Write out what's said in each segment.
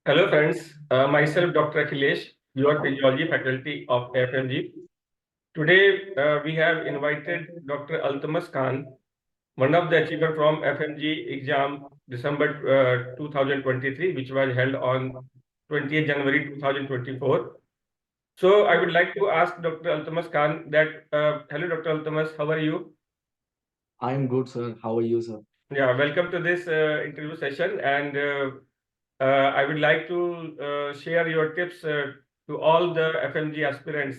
Hello friends, myself Dr. Akhilesh, your physiology faculty of FMG. Today we have invited Dr. Altamas Khan, one of the achiever from FMG exam December 2023, which was held on 20th January 2024. So I would like to ask Dr. Altamas Khan that, hello Dr. Altamas, how are you? I am good, sir. How are you, sir? Yeah, welcome to this interview session, and I would like to share your tips to all the FMG aspirants.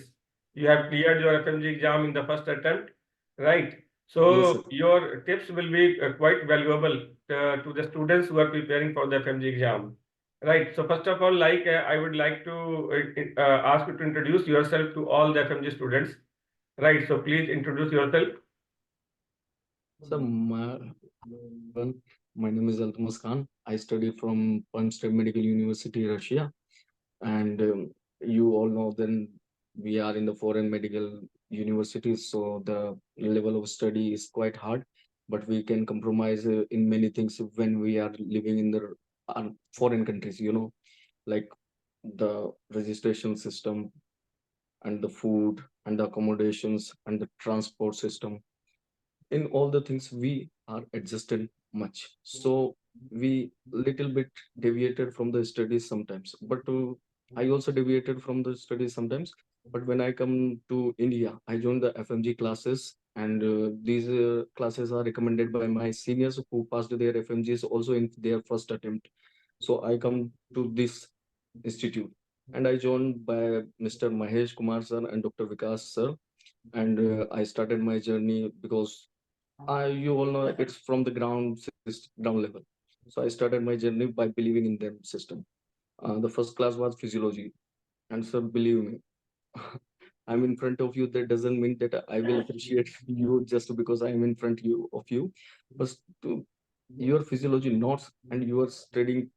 You have cleared your FMG exam in the first attempt, right? Yes, sir. So your tips will be quite valuable to the students who are preparing for the FMG exam, right? So first of all, I would like to ask you to introduce yourself to all the FMG students, right? So please introduce yourself. Sir, everyone, my name is Altamas Khan. I study from Afmg Medical University, Russia. And you all know then we are in the foreign medical universities, so the level of study is quite hard. But we can compromise in many things when we are living in the foreign countries, like the registration system and the food and the accommodations and the transport system. In all the things we are adjusted much, so we little bit deviated from the studies sometimes, but I also deviated from the studies sometimes. But when I come to India, I joined the FMG classes, and these classes are recommended by my seniors who passed their FMGs also in their first attempt. So I come to this institute, and I joined by Mr. Mahesh Kumar sir and Dr. Vikas sir. And I started my journey because you all know it's from the ground level. So I started my journey by believing in them system. The first class was physiology, and sir, believe me, I'm in front of you. That doesn't mean that I will appreciate you just because I am in front of you, but to your physiology notes and your studying,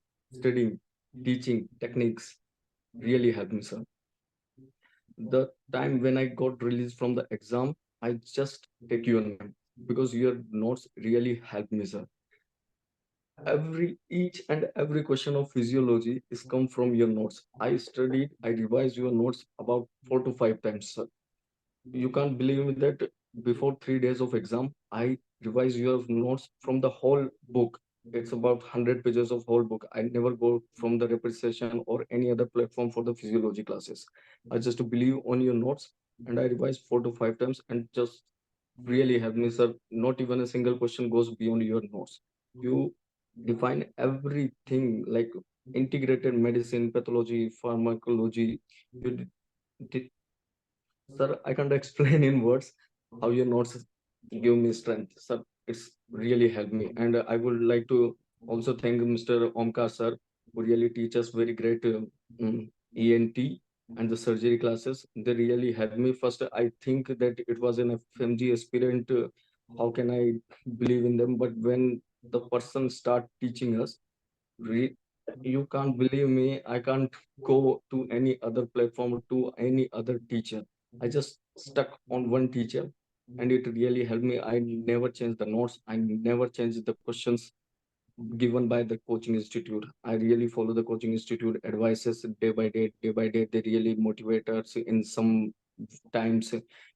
teaching techniques really helped me, sir. The time when I got released from the exam, I just take your name because your notes really helped me, sir. Each and every question of physiology is come from your notes. I revised your notes about 4 to 5 times, sir. You can't believe me that before 3 days of exam, I revised your notes from the whole book. It's about 100 pages of whole book. I never go from the repetition or any other platform for the physiology classes. I just believe on your notes, and I revised 4 to 5 times, and just really helped me, sir. Not even a single question goes beyond your notes. You define everything like integrated medicine, pathology, pharmacology. You did, sir, I can't explain in words how your notes give me strength, sir. It's really helped me, and I would like to also thank Mr. Omkar sir, who really teach us very great ENT and the surgery classes. They really helped me. First, I think that it was an FMG aspirant. How can I believe in them? But when the person start teaching us, re- you can't believe me. I can't go to any other platform to any other teacher. I just stuck on one teacher, and it really helped me. I never changed the notes. I never changed the questions given by the coaching institute. I really follow the coaching institute advices day by day, day by day. They really motivate us in some times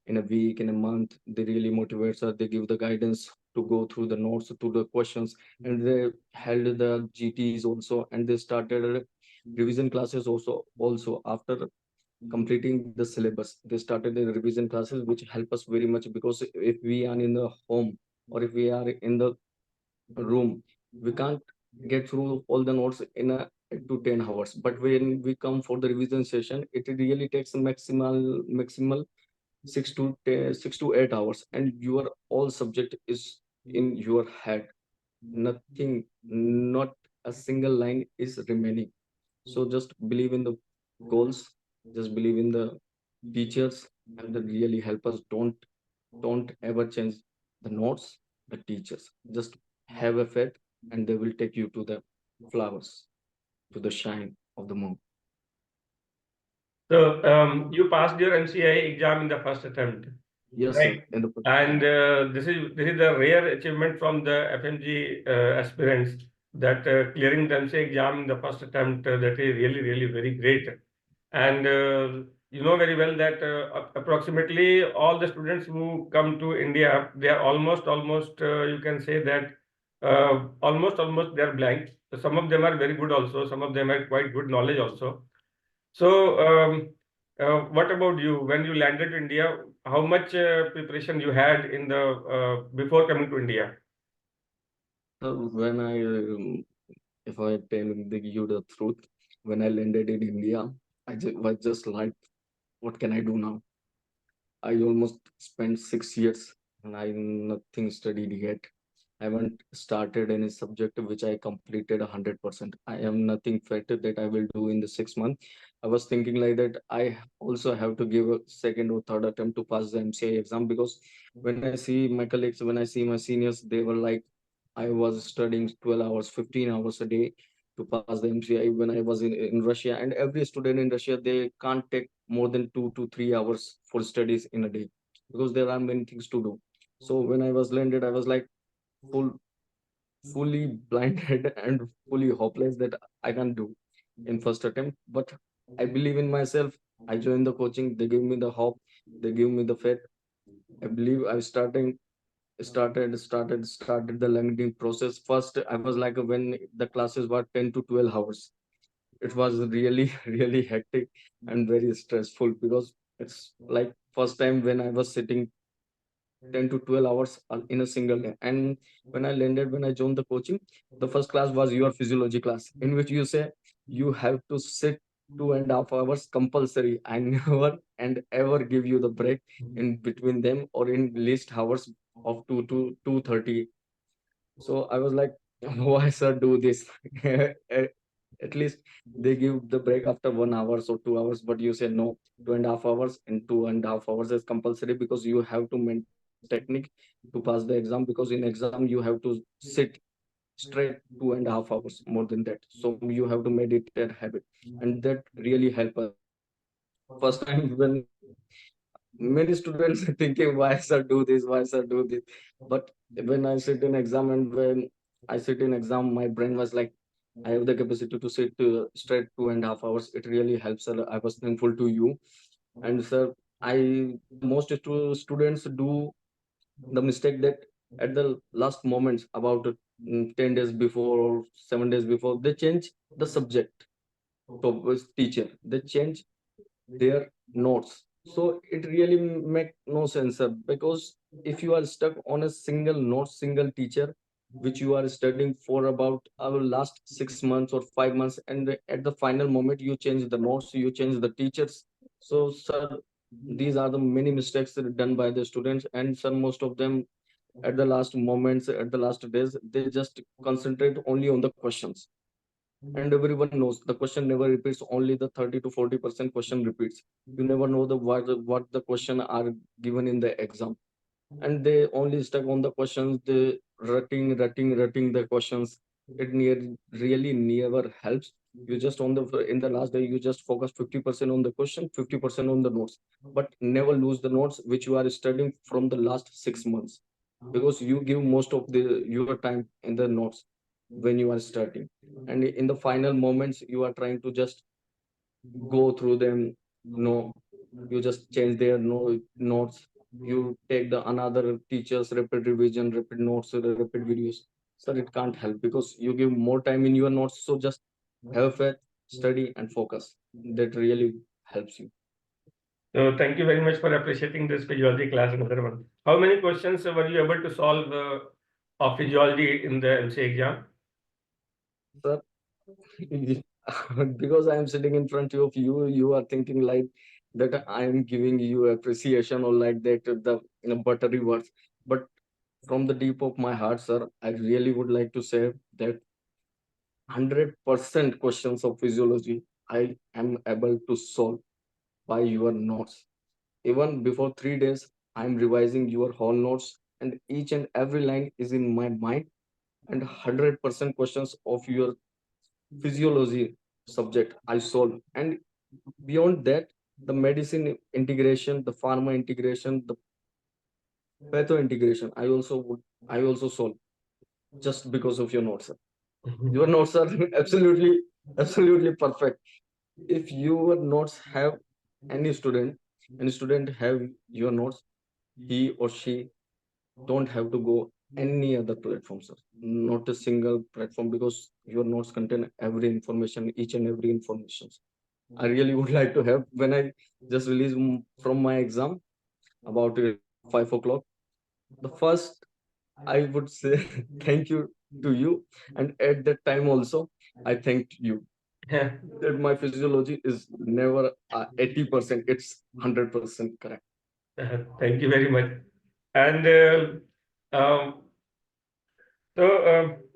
in a week, in a month. They really motivate us. They give the guidance to go through the notes, to the questions, and they held the GTs also, and they started revision classes also after completing the syllabus. They started the revision classes, which help us very much, because if we are in the home or if we are in the room, we can't get through all the notes in a 8 to 10 hours. But when we come for the revision session, it really takes a maximal 6 to 8 hours, and your all subject is in your head. Nothing, not a single line is remaining. So just believe in the goals, just believe in the teachers, and they really help us. Don't ever change the notes, the teachers. Just have a faith, and they will take you to the flowers, to the shine of the moon. So you passed your MCI exam in the first attempt, Yes, sir. right? In the And this is the rare achievement from the FMG aspirants. that clearing the MCA exam in the first attempt, that is really, really very great. And you know very well that approximately all the students who come to India, they are almost, you can say that almost they are blank. Some of them are very good also. Some of them have quite good knowledge also. So, what about you? When you landed to India, how much preparation you had in the before coming to India? When if I tell you the truth, when I landed in India, was just like, what can I do now? I almost spent 6 years and I nothing studied yet. I haven't started any subject which I completed 100%. I am nothing better that I will do in the 6 months. I was thinking like that I also have to give a second or third attempt to pass the MCI exam, because when I see my colleagues, when I see my seniors, they were like, I was studying 12 hours, 15 hours a day to pass the MCI when I was in Russia. And every student in Russia, they can't take more than 2 to 3 hours for studies in a day because there are many things to do. So when I was landed, I was like full, fully blinded and fully hopeless that I can't do in first attempt. But I believe in myself. I joined the coaching. They gave me the hope. They gave me the faith. I believe I started the learning process. First, I was like, when the classes were 10 to 12 hours, it was really really hectic and very stressful, because it's like first time when I was sitting 10 to 12 hours in a single day. And when I landed, when I joined the coaching, the first class was your physiology class, in which you say you have to sit 2.5 hours compulsory. I never and ever give you the break in between them or in least hours of 2 to 2:30. So I was like, why sir do this? At least they give the break after 1 hour or 2 hours, but you say no, 2.5 hours, and 2.5 hours is compulsory because you have to maintain the technique to pass the exam, because in exam you have to sit straight 2.5 hours, more than that. So you have to meditate habit, and that really help us. First time when many students are thinking, why sir do this, why sir do this, but when I sit in exam, and when I sit in exam, my brain was like, I have the capacity to sit straight 2.5 hours. It really helps, sir. I was thankful to you. And sir, I the most students do the mistake that at the last moments, about 10 days before or 7 days before, they change the subject. So teacher, they change their notes. So it really make no sense, sir, because if you are stuck on a single note, single teacher, which you are studying for about our last 6 months or 5 months, and at the final moment you change the notes, you change the teachers. So, sir, these are the many mistakes that are done by the students, and some most of them at the last moments, at the last days, they just concentrate only on the questions. And everyone knows the question never repeats, only the 30 to 40% question repeats. You never know what the question are given in the exam, and they only stuck on the questions. They rutting the questions. It really never helps. You just on the in the last day, you just focus 50% on the question, 50% on the notes, but never lose the notes which you are studying from the last 6 months, because you give most of the your time in the notes when you are studying, and in the final moments you are trying to just go through them. No, you just change their notes. You take the another teachers repeat revision, repeat notes, repeat videos. Sir, it can't help because you give more time in your notes. So just have faith, study, and focus. That really helps you. So thank you very much for appreciating this physiology class. Another one. How many questions were you able to solve of physiology in the MCA exam? Sir, because I am sitting in front of you, you are thinking like that I am giving you appreciation or like that the buttery words. But from the deep of my heart, sir, I really would like to say that 100% questions of physiology I am able to solve by your notes. Even before 3 days, I am revising your whole notes, and each and every line is in my mind. And 100% questions of your physiology subject I solve. And beyond that, the medicine integration, the pharma integration, the patho integration, I also solve just because of your notes, sir. Your notes are absolutely perfect. If your notes have any student have your notes, he or she don't have to go any other platform, sir. Not a single platform, because your notes contain every information, each and every information. I really would like to have, when I just released from my exam about 5 o'clock. The first, I would say thank you to you, and at that time also I thanked you that my physiology is never 80%; it's 100% correct. Thank you very much. And so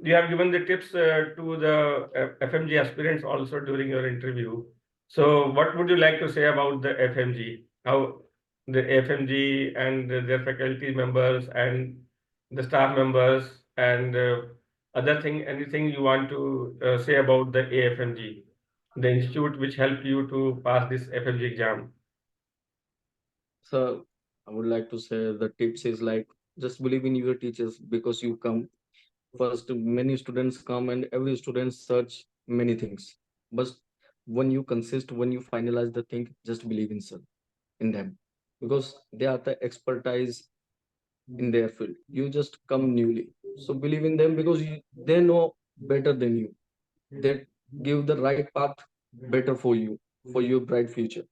you have given the tips to the FMG aspirants also during your interview. So what would you like to say about the FMG? How the FMG and their faculty members and the staff members and other thing, anything you want to say about the AFMG, the institute which helped you to pass this FMG exam? So I would like to say the tips is like, just believe in your teachers, because you come first. Many students come and every student search many things, but when you finalize the thing, just believe in them, because they are the expertise in their field. You just come newly, so believe in them, because they know better than you. They give the right path better for you, for your bright future,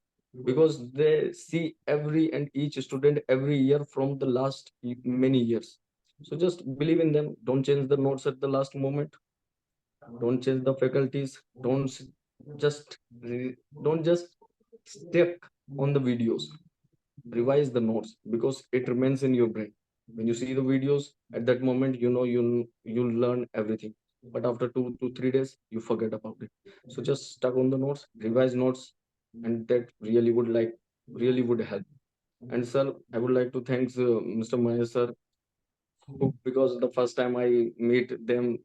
because they see every and each student every year from the last many years. So just believe in them. Don't change the notes at the last moment. Don't change the faculties. Just don't just stick on the videos. Revise the notes, because it remains in your brain. When you see the videos, at that moment, you'll learn everything. But after 2 to 3 days, you forget about it. So just stuck on the notes, revise notes, and that really would help. And sir, I would like to thank Mr. Mahesh sir, because the first time I meet them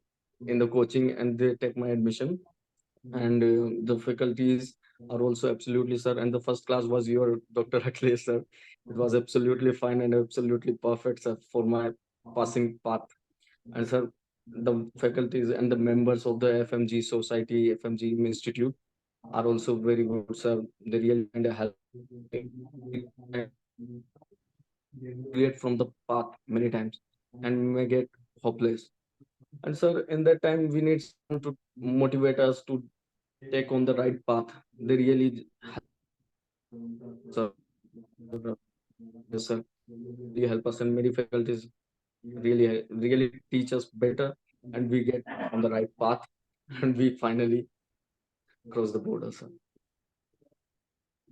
in the coaching and they take my admission, and the faculties are also absolutely, sir. And the first class was your Dr. Akhilesh sir. It was absolutely fine and absolutely perfect, sir, for my passing path. And sir, the faculties and the members of the FMG society, FMG institute, are also very good, sir. They really kind of help deviate from the path many times and may get hopeless. And sir, in that time, we need someone to motivate us to take on the right path. They really help, sir. Yes, sir. Really help us, and many faculties really teach us better, and we get on the right path, and we finally cross the border, sir.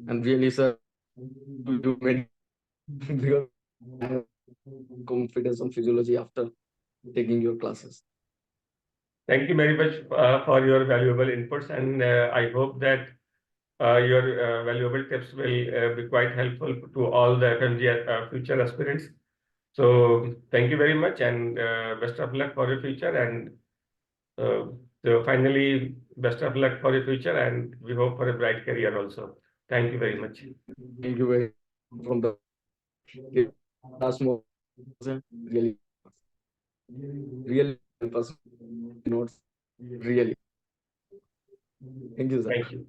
And really, sir, we do many because I have confidence on physiology after taking your classes. Thank you very much for your valuable inputs, and I hope that your valuable tips will be quite helpful to all the FMG future aspirants. So thank you very much, and best of luck for your future. And so finally, best of luck for your future, and we hope for a bright career also. Thank you very much. Thank you very from the last moment, sir. Really help us notes. Really. Thank you, sir. Thank you.